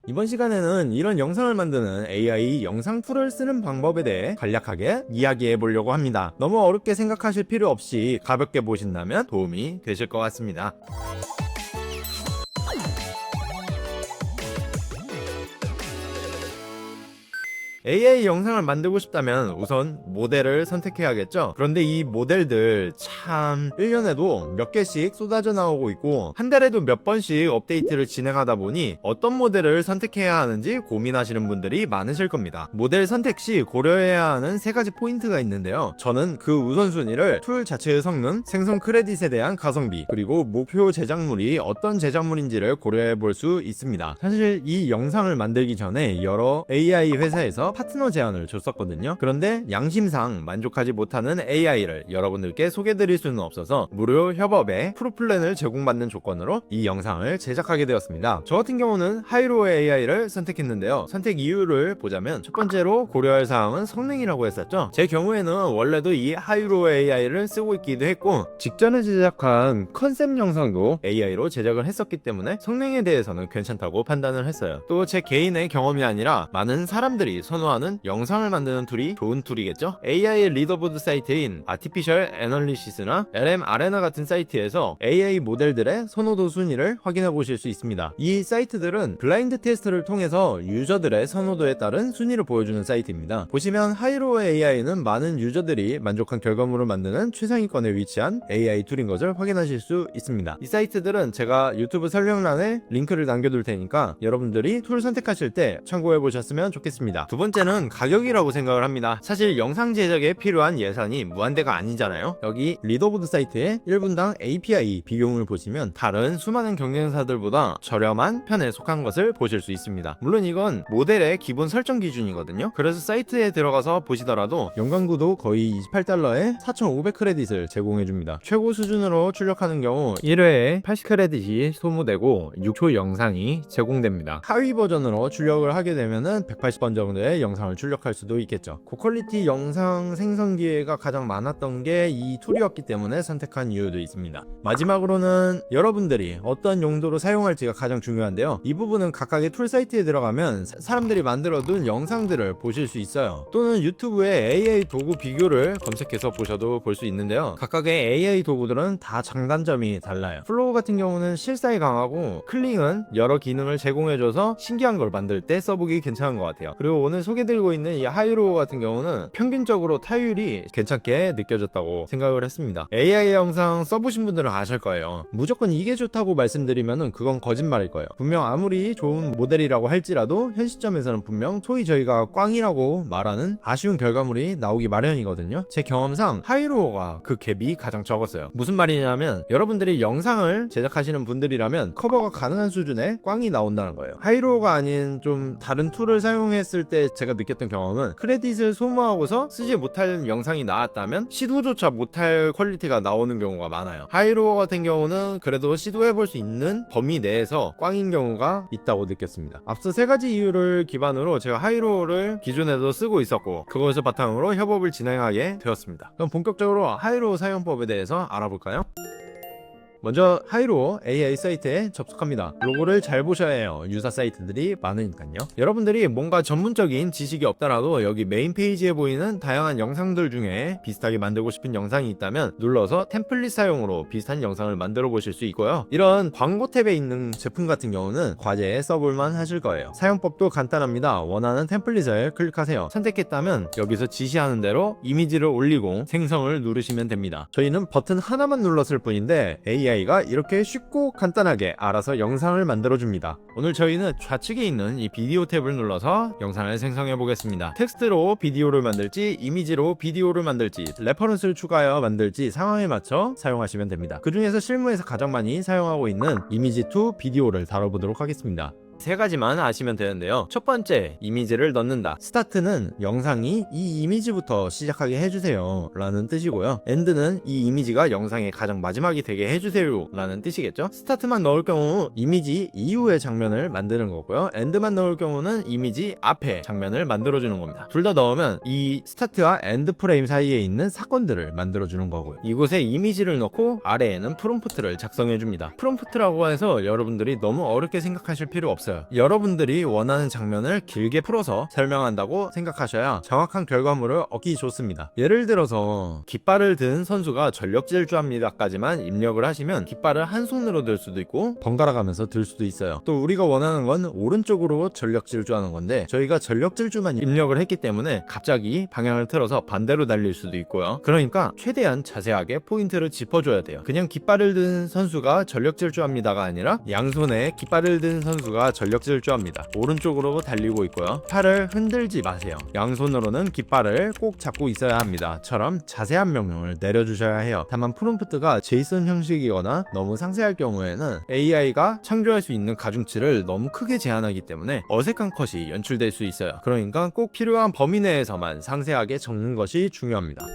이번 시간에는 이런 영상을 만드는 AI 영상 툴을 쓰는 방법에 대해 간략하게 이야기해 보려고 합니다. 너무 어렵게 생각하실 필요 없이 가볍게 보신다면 도움이 되실 것 같습니다. AI 영상을 만들고 싶다면 우선 모델을 선택해야겠죠. 그런데 이 모델들 참 1년에도 몇 개씩 쏟아져 나오고 있고 한 달에도 몇 번씩 업데이트를 진행하다 보니 어떤 모델을 선택해야 하는지 고민하시는 분들이 많으실 겁니다. 모델 선택 시 고려해야 하는 세 가지 포인트가 있는데요. 저는 그 우선순위를 툴 자체의 성능, 생성 크레딧에 대한 가성비, 그리고 목표 제작물이 어떤 제작물인지를 고려해 볼 수 있습니다. 사실 이 영상을 만들기 전에 여러 AI 회사에서 파트너 제안을 줬었거든요. 그런데 양심상 만족하지 못하는 AI를 여러분들께 소개드릴 수는 없어서 무료 협업에 프로플랜을 제공받는 조건으로 이 영상을 제작하게 되었습니다. 저 같은 경우는 하이로 AI를 선택했는데요. 선택 이유를 보자면 첫 번째로 고려할 사항은 성능이라고 했었죠. 제 경우에는 원래도 이 하이로 AI를 쓰고 있기도 했고 직전에 제작한 컨셉 영상도 AI로 제작을 했었기 때문에 성능에 대해서는 괜찮다고 판단을 했어요. 또 제 개인의 경험이 아니라 많은 사람들이 선호하는 영상을 만드는 툴이 좋은 툴이겠죠. AI 리더보드 사이트인 아티피셜 애널리시스나 LM 아레나 같은 사이트에서 AI 모델들의 선호도 순위를 확인해 보실 수 있습니다. 이 사이트들은 블라인드 테스트를 통해서 유저들의 선호도에 따른 순위를 보여주는 사이트입니다. 보시면 하이로 AI는 많은 유저들이 만족한 결과물을 만드는 최상위권에 위치한 AI 툴인 것을 확인하실 수 있습니다. 이 사이트들은 제가 유튜브 설명란에 링크를 남겨둘 테니까 여러분들이 툴 선택하실 때 참고해 보셨으면 좋겠습니다. 두 번째는 가격이라고 생각을 합니다. 사실 영상 제작에 필요한 예산이 무한대가 아니잖아요. 여기 리더보드 사이트의 1분당 API 비용을 보시면 다른 수많은 경쟁사들보다 저렴한 편에 속한 것을 보실 수 있습니다. 물론 이건 모델의 기본 설정 기준이거든요. 그래서 사이트에 들어가서 보시더라도 연관구도 거의 28달러에 4,500 크레딧을 제공해줍니다. 최고 수준으로 출력하는 경우 1회에 80 크레딧이 소모되고 6초 영상이 제공됩니다. 하위 버전으로 출력을 하게 되면은 180번 정도의 영상을 출력할 수도 있겠죠. 고퀄리티 영상 생성 기회가 가장 많았던 게 이 툴이었기 때문에 선택한 이유도 있습니다. 마지막으로는 여러분들이 어떤 용도로 사용할지가 가장 중요한데요. 이 부분은 각각의 툴 사이트에 들어가면 사람들이 만들어둔 영상들을 보실 수 있어요. 또는 유튜브에 AI 도구 비교를 검색해서 보셔도 볼 수 있는데요. 각각의 AI 도구들은 다 장단점이 달라요. 플로우 같은 경우는 실사에 강하고 클링은 여러 기능을 제공해줘서 신기한 걸 만들 때 써보기 괜찮은 것 같아요. 그리고 오늘 소개드리고 있는 이 하이로 같은 경우는 평균적으로 타율이 괜찮게 느껴졌다고 생각을 했습니다. AI 영상 써보신 분들은 아실 거예요. 무조건 이게 좋다고 말씀드리면은 그건 거짓말일 거예요. 분명 아무리 좋은 모델이라고 할지라도 현 시점에서는 분명 소위 저희가 꽝이라고 말하는 아쉬운 결과물이 나오기 마련이거든요. 제 경험상 하이로가 그 갭이 가장 적었어요. 무슨 말이냐면 여러분들이 영상을 제작하시는 분들이라면 커버가 가능한 수준의 꽝이 나온다는 거예요. 하이로가 아닌 좀 다른 툴을 사용했을 때 제가 느꼈던 경험은 크레딧을 소모하고서 쓰지 못할 영상이 나왔다면 시도조차 못할 퀄리티가 나오는 경우가 많아요. 하이로 같은 경우는 그래도 시도해볼 수 있는 범위 내에서 꽝인 경우가 있다고 느꼈습니다. 앞서 세 가지 이유를 기반으로 제가 하이로를 기존에도 쓰고 있었고 그것을 바탕으로 협업을 진행하게 되었습니다. 그럼 본격적으로 하이로 사용법에 대해서 알아볼까요? 먼저 하이로 AI 사이트에 접속합니다. 로고를 잘 보셔야 해요. 유사 사이트들이 많으니까요. 여러분들이 뭔가 전문적인 지식이 없더라도 여기 메인 페이지에 보이는 다양한 영상들 중에 비슷하게 만들고 싶은 영상이 있다면 눌러서 템플릿 사용으로 비슷한 영상을 만들어 보실 수 있고요. 이런 광고 탭에 있는 제품 같은 경우는 과제에 써볼만 하실 거예요. 사용법도 간단합니다. 원하는 템플릿을 클릭하세요. 선택했다면 여기서 지시하는 대로 이미지를 올리고 생성을 누르시면 됩니다. 저희는 버튼 하나만 눌렀을 뿐인데 AI가 이렇게 쉽고 간단하게 알아서 영상을 만들어줍니다. 오늘 저희는 좌측에 있는 이 비디오 탭을 눌러서 영상을 생성해 보겠습니다. 텍스트로 비디오를 만들지 이미지로 비디오를 만들지 레퍼런스를 추가하여 만들지 상황에 맞춰 사용하시면 됩니다. 그 중에서 실무에서 가장 많이 사용하고 있는 이미지 투 비디오를 다뤄보도록 하겠습니다. 세 가지만 아시면 되는데요. 첫 번째, 이미지를 넣는다. 스타트는 영상이 이 이미지부터 시작하게 해주세요 라는 뜻이고요. 엔드는 이 이미지가 영상의 가장 마지막이 되게 해주세요 라는 뜻이겠죠. 스타트만 넣을 경우 이미지 이후의 장면을 만드는 거고요. 엔드만 넣을 경우는 이미지 앞에 장면을 만들어주는 겁니다. 둘 다 넣으면 이 스타트와 엔드 프레임 사이에 있는 사건들을 만들어주는 거고요. 이곳에 이미지를 넣고 아래에는 프롬프트를 작성해줍니다. 프롬프트라고 해서 여러분들이 너무 어렵게 생각하실 필요 없어요. 있어요. 여러분들이 원하는 장면을 길게 풀어서 설명한다고 생각하셔야 정확한 결과물을 얻기 좋습니다. 예를 들어서 깃발을 든 선수가 전력 질주합니다까지만 입력을 하시면 깃발을 한 손으로 들 수도 있고 번갈아 가면서 들 수도 있어요. 또 우리가 원하는 건 오른쪽으로 전력 질주하는 건데 저희가 전력 질주만 입력을 했기 때문에 갑자기 방향을 틀어서 반대로 달릴 수도 있고요. 그러니까 최대한 자세하게 포인트를 짚어줘야 돼요. 그냥 깃발을 든 선수가 전력 질주합니다가 아니라 양손에 깃발을 든 선수가 전력 질주합니다. 오른쪽으로 달리고 있고요. 팔을 흔들지 마세요. 양손으로는 깃발을 꼭 잡고 있어야 합니다. 처럼 자세한 명령을 내려주셔야 해요. 다만 프롬프트가 제이슨 형식이거나 너무 상세할 경우에는 AI가 창조할 수 있는 가중치를 너무 크게 제한하기 때문에 어색한 컷이 연출될 수 있어요. 그러니까 꼭 필요한 범위 내에서만 상세하게 적는 것이 중요합니다.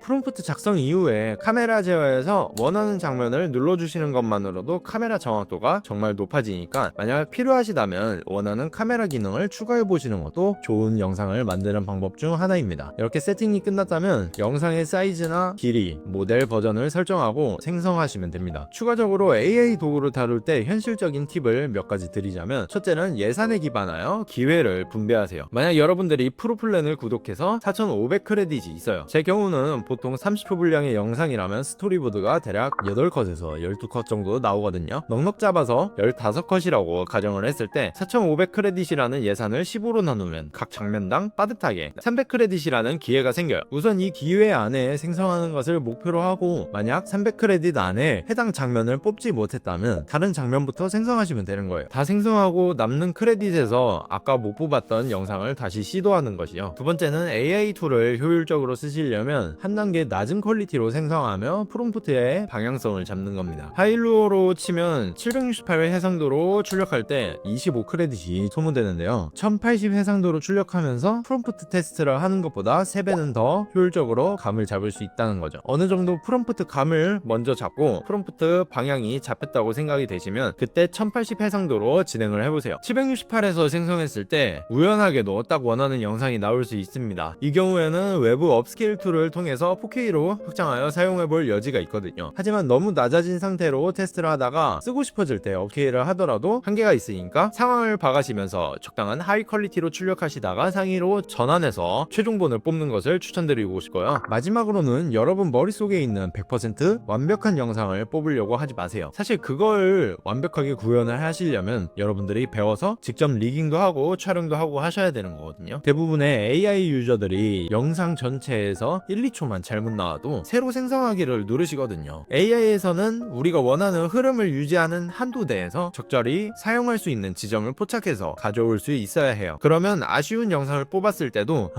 프롬프트 작성 이후에 카메라 제어에서 원하는 장면을 눌러주시는 것만으로도 카메라 정확도가 정말 높아지니까 만약 필요하시다면 원하는 카메라 기능을 추가해 보시는 것도 좋은 영상을 만드는 방법 중 하나입니다. 이렇게 세팅이 끝났다면 영상의 사이즈나 길이, 모델 버전을 설정하고 생성하시면 됩니다. 추가적으로 AI 도구를 다룰 때 현실적인 팁을 몇 가지 드리자면, 첫째는 예산에 기반하여 기회를 분배하세요. 만약 여러분들이 프로플랜을 구독해서 4,500 크레딧이 있어요. 제 경우는 보통 30초 분량의 영상이라면 스토리보드가 대략 8컷에서 12컷 정도 나오거든요. 넉넉 잡아서 15컷이라고 가정을 했을 때 4,500 크레딧이라는 예산을 15로 나누면 각 장면당 빠듯하게 300 크레딧이라는 기회가 생겨요. 우선 이 기회 안에 생성하는 것을 목표로 하고, 만약 300 크레딧 안에 해당 장면을 뽑지 못했다면 다른 장면부터 생성하시면 되는 거예요. 다 생성하고 남는 크레딧에서 아까 못 뽑았던 영상을 다시 시도하는 것이요. 두 번째는 AI 툴을 효율적으로 쓰시려면 한 단계 낮은 퀄리티로 생성하며 프롬프트의 방향성을 잡는 겁니다. 하이루어로 치면 768 해상도로 출력할 때 25 크레딧이 소모되는데요. 1080 해상도로 출력하면서 프롬프트 테스트를 하는 것보다 3배는 더 효율적으로 감을 잡을 수 있다는 거죠. 어느 정도 프롬프트 감을 먼저 잡고 프롬프트 방향이 잡혔다고 생각이 되시면 그때 1080 해상도로 진행을 해보세요. 768에서 생성했을 때 우연하게도 딱 원하는 영상이 나올 수 있습니다. 이 경우에는 외부 업스케일 툴을 통해서 4K로 확장하여 사용해볼 여지가 있거든요. 하지만 너무 낮아진 상태로 테스트를 하다가 쓰고 싶어질 때 업케이를 하더라도 한계가 있으니까 상황을 봐가시면서 적당한 하이 퀄리티로 출력하시다가 상위로 전환해서 최종본을 뽑는 것을 추천드리고 싶고요. 마지막으로는 여러분 머릿속에 있는 100% 완벽한 영상을 뽑으려고 하지 마세요. 사실 그걸 완벽하게 구현을 하시려면 여러분들이 배워서 직접 리깅도 하고 촬영도 하고 하셔야 되는 거거든요. 대부분의 AI 유저들이 영상 전체에서 1, 2초만 잘못 나와도 새로 생성하기를 누르시거든요. AI에서는 우리가 원하는 흐름을 유지하는 한도 내에서 적절히 사용할 수 있는 지점을 포착해서 가져올 수 있어야 해요. 그러면 아쉬운 영상을 뽑았을 때도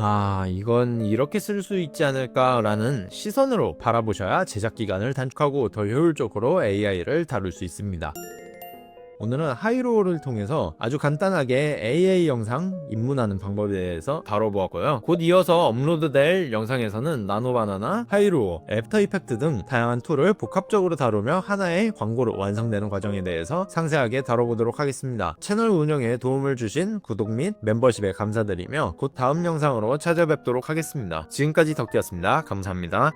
이건 이렇게 쓸 수 있지 않을까 라는 시선으로 바라보셔야 제작 기간을 단축하고 더 효율적으로 AI를 다룰 수 있습니다. 오늘은 하이로어를 통해서 아주 간단하게 AI 영상 입문하는 방법에 대해서 다뤄보았고요. 곧 이어서 업로드될 영상에서는 나노바나나, 하이로어, 애프터 이펙트 등 다양한 툴을 복합적으로 다루며 하나의 광고로 완성되는 과정에 대해서 상세하게 다뤄보도록 하겠습니다. 채널 운영에 도움을 주신 구독 및 멤버십에 감사드리며 곧 다음 영상으로 찾아뵙도록 하겠습니다. 지금까지 덕기였습니다. 감사합니다.